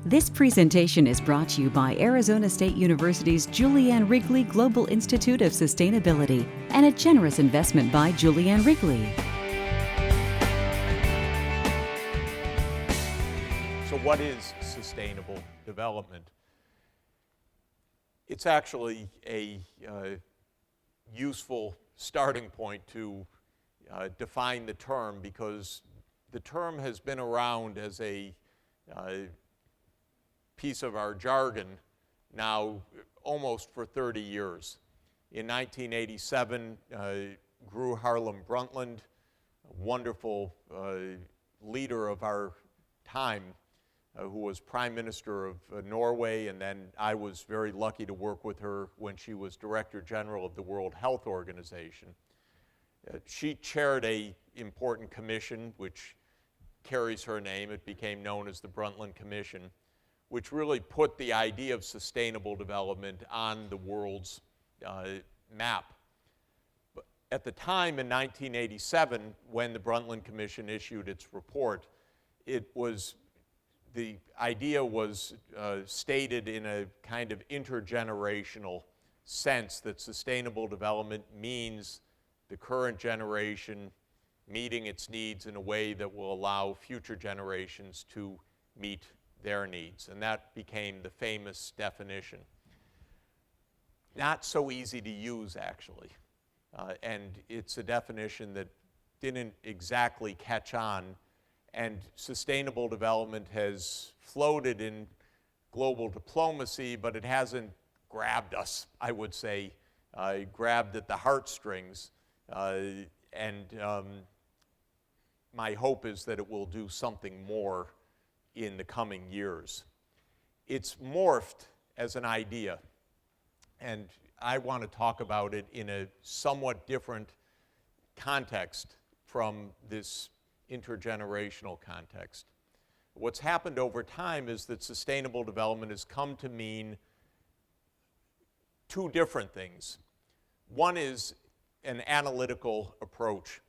This presentation is brought to you by Arizona State University's Julianne Wrigley Global Institute of Sustainability and a generous investment by Julianne Wrigley. So what is sustainable development? It's actually a useful starting point to define the term, because the term has been around as a piece of our jargon now almost for 30 years. In 1987, Gro Harlem Brundtland, a wonderful leader of our time, who was Prime Minister of Norway, and then I was very lucky to work with her when she was Director General of the World Health Organization. She chaired an important commission which carries her name. It became known as the Brundtland Commission, which really put the idea of sustainable development on the world's map. But at the time in 1987, when the Brundtland Commission issued its report, the idea was stated in a kind of intergenerational sense that sustainable development means the current generation meeting its needs in a way that will allow future generations to meet their needs. And that became the famous definition. Not so easy to use, actually. And it's a definition that didn't exactly catch on. And sustainable development has floated in global diplomacy, but it hasn't grabbed us, I would say, grabbed at the heartstrings. My hope is that it will do something more in the coming years. It's morphed as an idea, and I want to talk about it in a somewhat different context from this intergenerational context. What's happened over time is that sustainable development has come to mean two different things. One is an analytical approach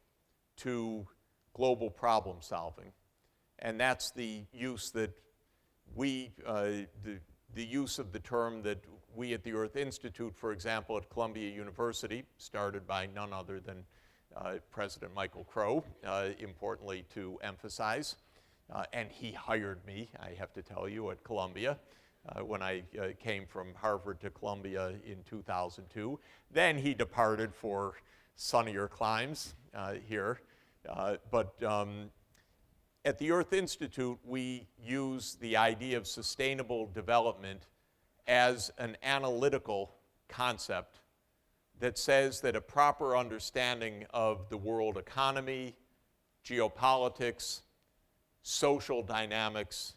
to global problem solving. And that's the use that the use of the term that we at the Earth Institute, for example, at Columbia University, started by none other than President Michael Crow, importantly to emphasize. And he hired me, I have to tell you, at Columbia when I came from Harvard to Columbia in 2002. Then he departed for sunnier climes here. At the Earth Institute, we use the idea of sustainable development as an analytical concept that says that a proper understanding of the world economy, geopolitics, social dynamics,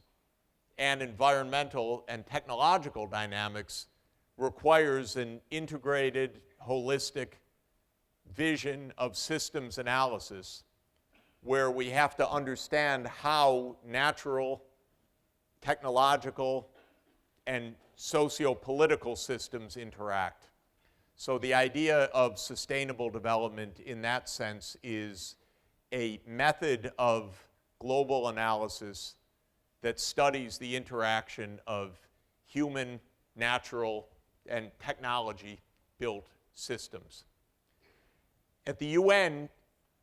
and environmental and technological dynamics requires an integrated, holistic vision of systems analysis, where we have to understand how natural, technological, and socio-political systems interact. So the idea of sustainable development in that sense is a method of global analysis that studies the interaction of human, natural, and technology-built systems. At the UN,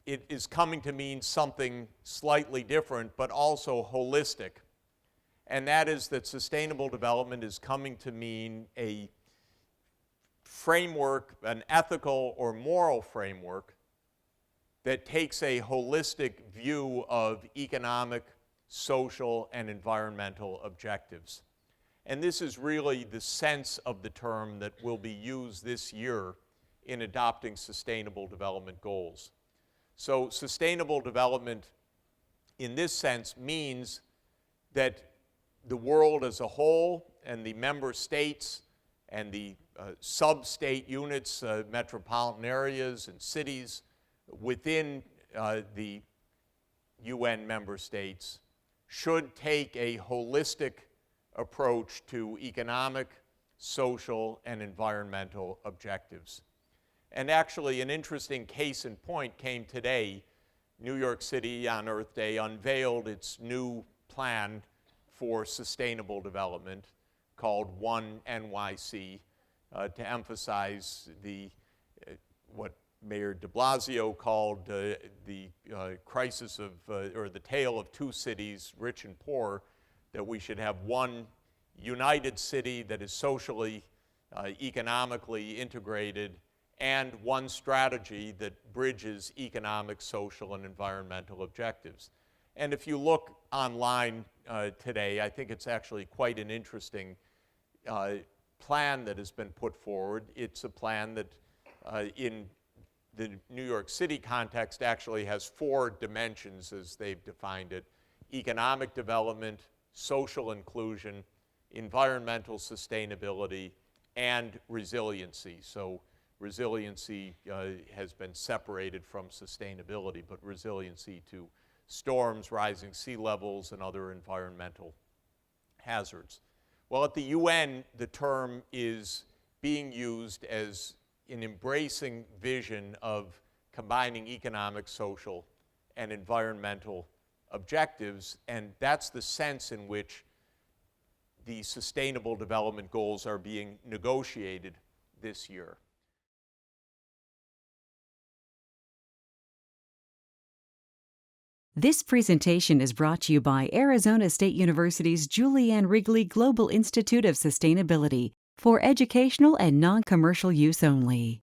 it is coming to mean something slightly different, but also holistic. And that is that sustainable development is coming to mean a framework, an ethical or moral framework, that takes a holistic view of economic, social, and environmental objectives. And this is really the sense of the term that will be used this year in adopting sustainable development goals. So sustainable development in this sense means that the world as a whole and the member states and the sub-state units, metropolitan areas and cities within the UN member states should take a holistic approach to economic, social, and environmental objectives. And actually, an interesting case in point came today. New York City on Earth Day unveiled its new plan for sustainable development called One NYC to emphasize what Mayor de Blasio called the crisis of, or the tale of two cities, rich and poor, that we should have one united city that is socially, economically integrated, and one strategy that bridges economic, social, and environmental objectives. And if you look online today, I think it's actually quite an interesting plan that has been put forward. It's a plan that in the New York City context actually has four dimensions as they've defined it: economic development, social inclusion, environmental sustainability, and resiliency. So resiliency has been separated from sustainability, but resiliency to storms, rising sea levels, and other environmental hazards. Well, at the UN, the term is being used as an embracing vision of combining economic, social, and environmental objectives, and that's the sense in which the Sustainable Development Goals are being negotiated this year. This presentation is brought to you by Arizona State University's Julianne Wrigley Global Institute of Sustainability for educational and non-commercial use only.